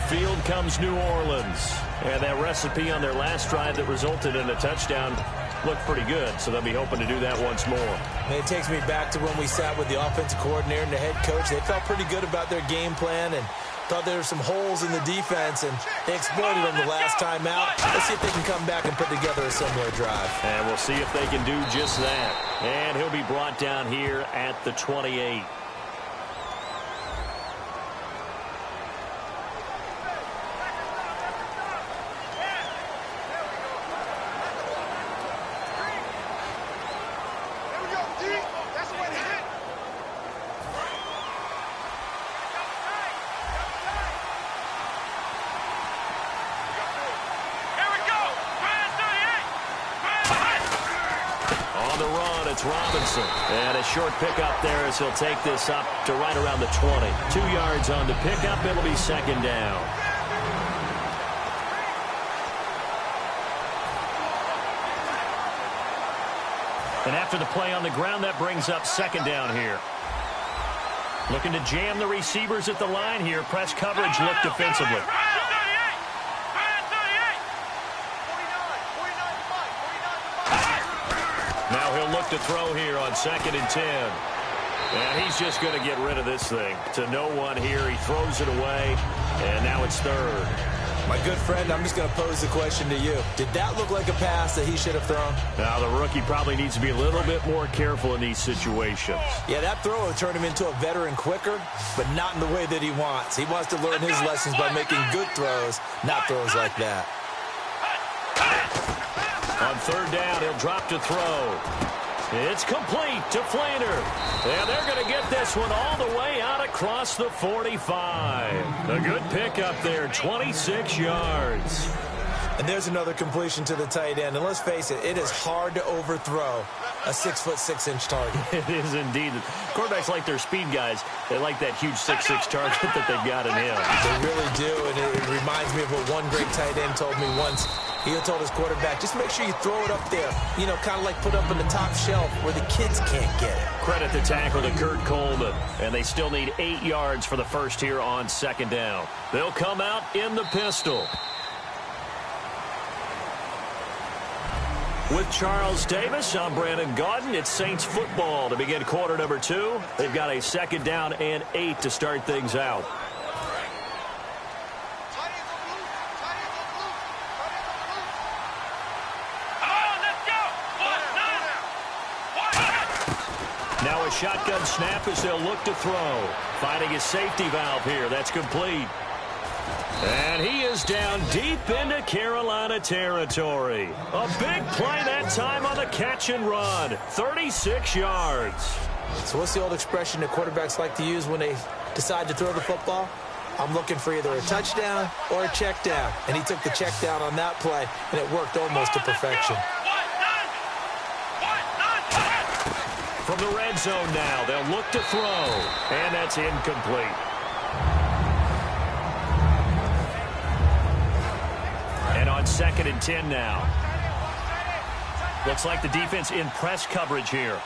field comes New Orleans. And that recipe on their last drive that resulted in a touchdown looked pretty good, so they'll be hoping to do that once more. And it takes me back to when we sat with the offensive coordinator and the head coach. They felt pretty good about their game plan and thought there were some holes in the defense, and they exploited them the last time out. Let's see if they can come back and put together a similar drive. And we'll see if they can do just that. And he'll be brought down here at the 28. And a short pickup there as he'll take this up to right around the 20. 2 yards on the pickup. It'll be second down. And after the play on the ground, that brings up second down here. Looking to jam the receivers at the line here. Press coverage look defensively. Now he'll look to throw here on 2nd and 10. And he's just going to get rid of this thing. To no one here. He throws it away. And now it's third. My good friend, I'm just going to pose the question to you. Did that look like a pass that he should have thrown? Now, the rookie probably needs to be a little bit more careful in these situations. Yeah, that throw will turn him into a veteran quicker, but not in the way that he wants. He wants to learn his lessons by making good throws, not throws like that. On third down, he'll drop to throw. It's complete to Flainer. And they're going to get this one all the way out across the 45. A good pickup there, 26 yards. And there's another completion to the tight end. And let's face it, it is hard to overthrow a 6'6" target. It is indeed. Quarterbacks like their speed guys. They like that huge 6'6" target that they've got in him. They really do, and it reminds me of what one great tight end told me once. He told his quarterback, just make sure you throw it up there, you know, kind of like put up in the top shelf where the kids can't get it. Credit the tackle to Kurt Coleman. And they still need 8 yards for the first here on second down. They'll come out in the pistol. With Charles Davis, I'm Brandon Gaudin. It's Saints football to begin quarter number 2. They've got a second down and 8 to start things out. Now a shotgun snap as they'll look to throw. Finding his safety valve here. That's complete. And he is down deep into Carolina territory. A big play that time on the catch and run. 36 yards. So what's the old expression that quarterbacks like to use when they decide to throw the football? I'm looking for either a touchdown or a check down. And he took the check down on that play, and it worked almost to perfection. From the red zone now, they'll look to throw. And that's incomplete. And on 2nd and 10 now. Looks like the defense in press coverage here.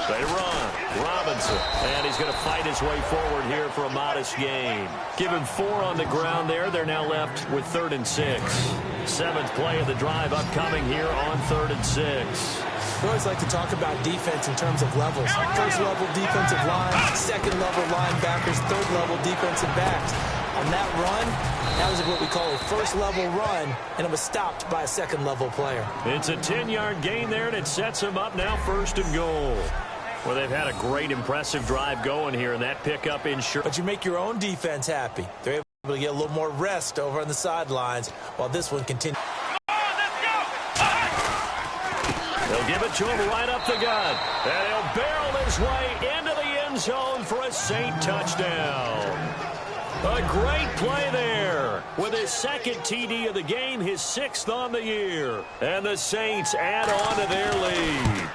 They run. Robinson. And he's going to fight his way forward here for a modest gain. Give him 4 on the ground there. They're now left with 3rd and 6. 7th play of the drive upcoming here on 3rd and 6. We always like to talk about defense in terms of levels. First level defensive line, second level linebackers, third level defensive backs. On that run, that was what we call a first level run, and it was stopped by a second level player. It's a 10-yard gain there, and it sets them up now 1st and goal. Well, they've had a great, impressive drive going here, and that pickup ensures. But you make your own defense happy. They're able to get a little more rest over on the sidelines while this one continues. They'll give it to him right up the gut. And he'll barrel his way into the end zone for a Saint touchdown. A great play there. With his 2nd TD of the game, his 6th on the year. And the Saints add on to their lead.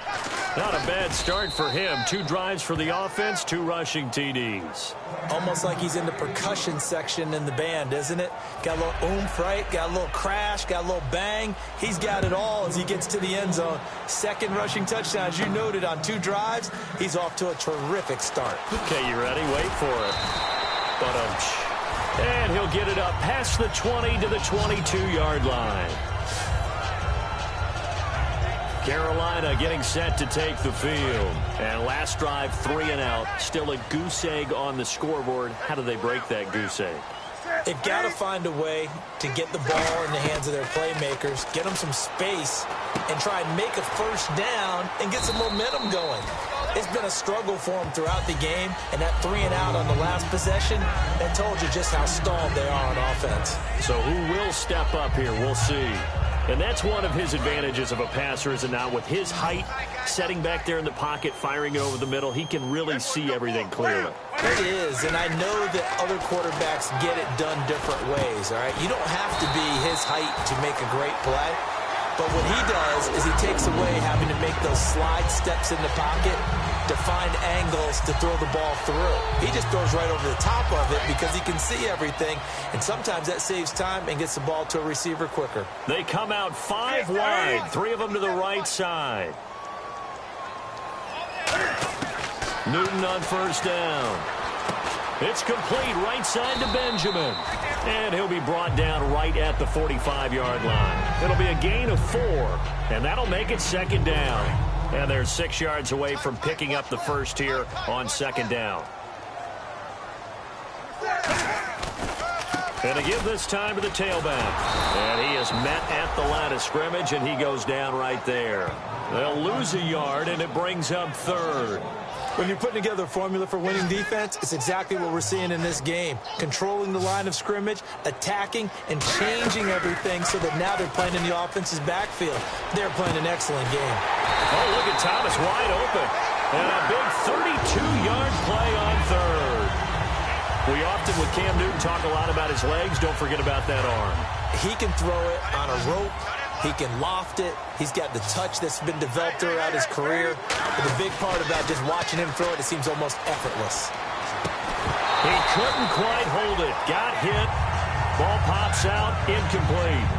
Not a bad start for him. 2 drives for the offense, 2 rushing TDs. Almost like he's in the percussion section in the band, isn't it? Got a little oomph, right? Got a little crash, got a little bang. He's got it all as he gets to the end zone. 2nd rushing touchdown, as you noted, on 2 drives. He's off to a terrific start. Okay, you ready? Wait for it. And he'll get it up past the 20 to the 22-yard line. Carolina getting set to take the field. And last drive, 3 and out. Still a goose egg on the scoreboard. How do they break that goose egg? They've got to find a way to get the ball in the hands of their playmakers, get them some space, and try and make a first down and get some momentum going. It's been a struggle for them throughout the game, and that 3 and out on the last possession, that told you just how stalled they are on offense. So who will step up here? We'll see. And that's one of his advantages of a passer, is it not? With his height, setting back there in the pocket, firing it over the middle, he can really see everything clearly. It is, and I know that other quarterbacks get it done different ways, all right? You don't have to be his height to make a great play. But what he does is he takes away having to make those slide steps in the pocket to find angles to throw the ball through. He just throws right over the top of it because he can see everything, and sometimes that saves time and gets the ball to a receiver quicker. They come out 5 wide, 3 of them to the right side. Newton on first down. It's complete right side to Benjamin. And he'll be brought down right at the 45-yard line. It'll be a gain of 4, and that'll make it 2nd down. And they're 6 yards away from picking up the first here on 2nd down. And to give this time to the tailback. And he is met at the line of scrimmage, and he goes down right there. They'll lose a yard, and it brings up 3rd. When you're putting together a formula for winning defense, it's exactly what we're seeing in this game. Controlling the line of scrimmage, attacking, and changing everything so that now they're playing in the offense's backfield. They're playing an excellent game. Oh, look at Thomas wide open. And a big 32-yard play on 3rd. We often, with Cam Newton, talk a lot about his legs. Don't forget about that arm. He can throw it on a rope. He can loft it. He's got the touch that's been developed throughout his career. But the big part about just watching him throw it, it seems almost effortless. He couldn't quite hold it. Got hit. Ball pops out. Incomplete.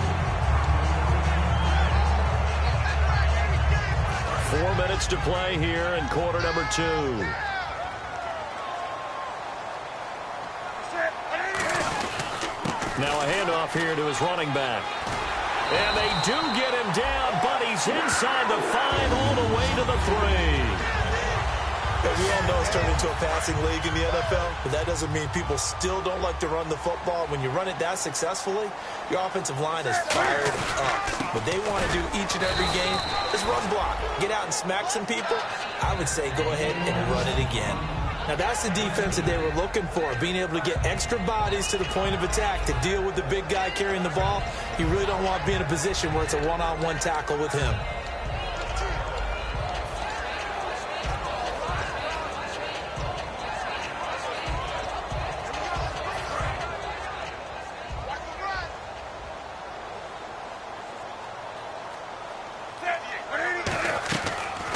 4 minutes to play here in quarter number 2. Now a handoff here to his running back. And they do get him down, but he's inside the 5 all the way to the 3. We all know it's turned into a passing league in the NFL, but that doesn't mean people still don't like to run the football. When you run it that successfully, your offensive line is fired up. What they want to do each and every game is run block. Get out and smack some people. I would say go ahead and run it again. Now, that's the defense that they were looking for, being able to get extra bodies to the point of attack to deal with the big guy carrying the ball. You really don't want to be in a position where it's a one-on-one tackle with him.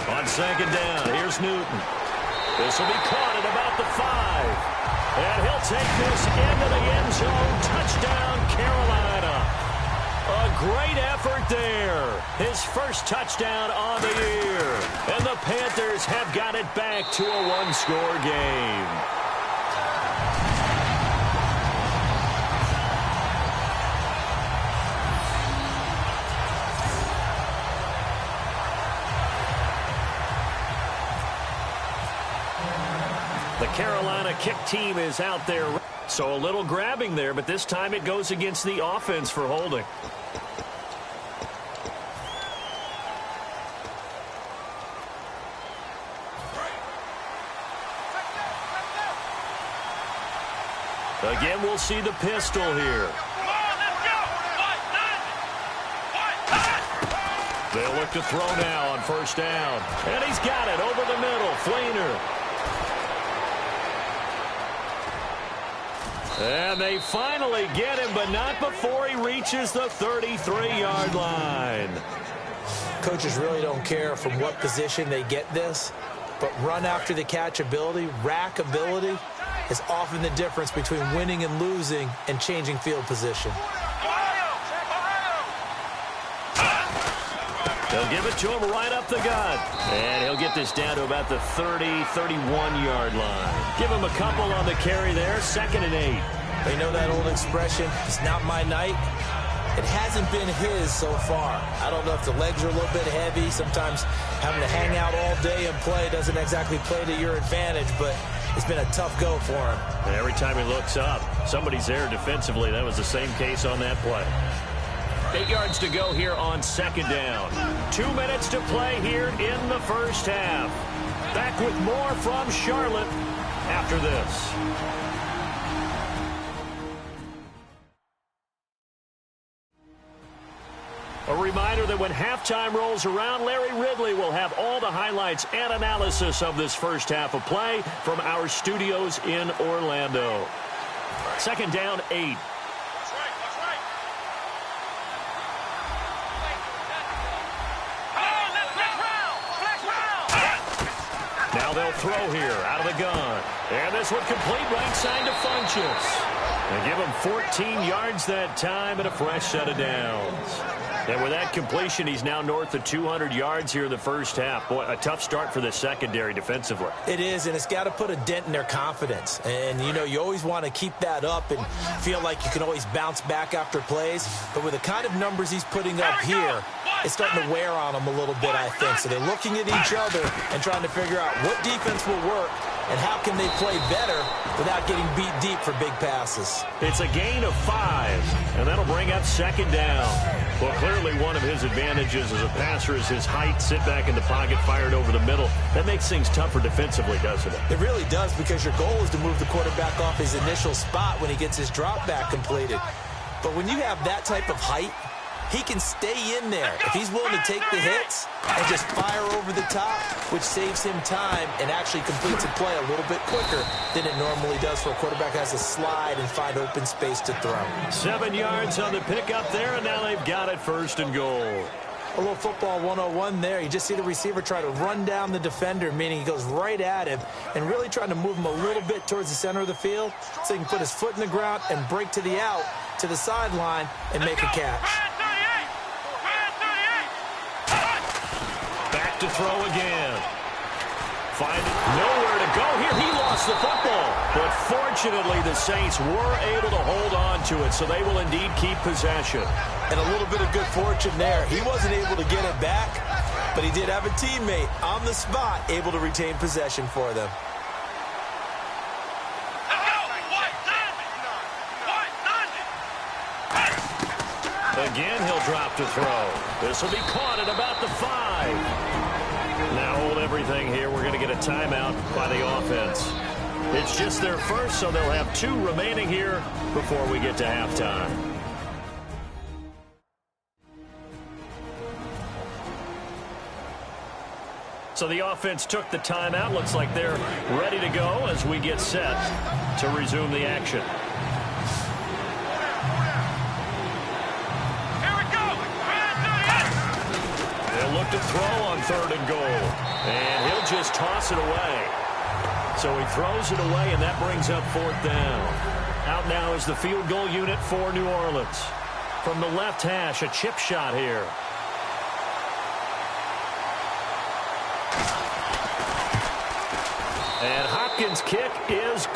On 2nd down, here's Newton. This will be caught at about the 5. And he'll take this into the end zone. Touchdown, Carolina. A great effort there. His first touchdown on the year. And the Panthers have got it back to a 1-score game. The Carolina kick team is out there. So a little grabbing there, but this time it goes against the offense for holding. Again, we'll see the pistol here. They'll look to throw now on first down. And he's got it over the middle. Fleener. And they finally get him, but not before he reaches the 33-yard line. Coaches really don't care from what position they get this, but run after the catch ability, rack ability, is often the difference between winning and losing and changing field position. They'll give it to him right up the gut. And he'll get this down to about the 30, 31-yard line. Give him a couple on the carry there, 2nd and 8. They know that old expression, it's not my night. It hasn't been his so far. I don't know if the legs are a little bit heavy. Sometimes having to hang out all day and play doesn't exactly play to your advantage, but it's been a tough go for him. And every time he looks up, somebody's there defensively. That was the same case on that play. 8 yards to go here on 2nd down. 2 minutes to play here in the first half. Back with more from Charlotte after this. A reminder that when halftime rolls around, Larry Ridley will have all the highlights and analysis of this first half of play from our studios in Orlando. 2nd down, 8. Now they'll throw here out of the gun. And this one complete right side to Funchess. They give him 14 yards that time and a fresh set of downs. And with that completion, he's now north of 200 yards here in the first half. Boy, a tough start for the secondary defensively. It is, and it's got to put a dent in their confidence. And, you know, you always want to keep that up and feel like you can always bounce back after plays. But with the kind of numbers he's putting up here, it's starting to wear on them a little bit, I think. So they're looking at each other and trying to figure out what defense will work and how can they play better without getting beat deep for big passes. It's a gain of 5, and that'll bring up 2nd down. Well, clearly one of his advantages as a passer is his height, sit back in the pocket, fired over the middle. That makes things tougher defensively, doesn't it? It really does, because your goal is to move the quarterback off his initial spot when he gets his drop back completed. But when you have that type of height, he can stay in there if he's willing to take the hits and just fire over the top, which saves him time and actually completes a play a little bit quicker than it normally does for a quarterback who has to slide and find open space to throw. 7 yards on the pickup there, and now they've got it 1st and goal. A little football 101 there. You just see the receiver try to run down the defender, meaning he goes right at him and really trying to move him a little bit towards the center of the field so he can put his foot in the ground and break to the out, to the sideline, and make a catch. Back to throw again. Find nowhere to go here. He lost the football. But fortunately, the Saints were able to hold on to it, so they will indeed keep possession. And a little bit of good fortune there. He wasn't able to get it back, but he did have a teammate on the spot able to retain possession for them. Again, he'll drop to throw. This will be caught at about the 5. Now hold everything here. We're going to get a timeout by the offense. It's just their first, so they'll have 2 remaining here before we get to halftime. So the offense took the timeout. Looks like they're ready to go as we get set to resume the action. Look to throw on 3rd and goal. And he'll just toss it away. So he throws it away, and that brings up 4th down. Out now is the field goal unit for New Orleans. From the left hash, a chip shot here. And Hopkins' kick is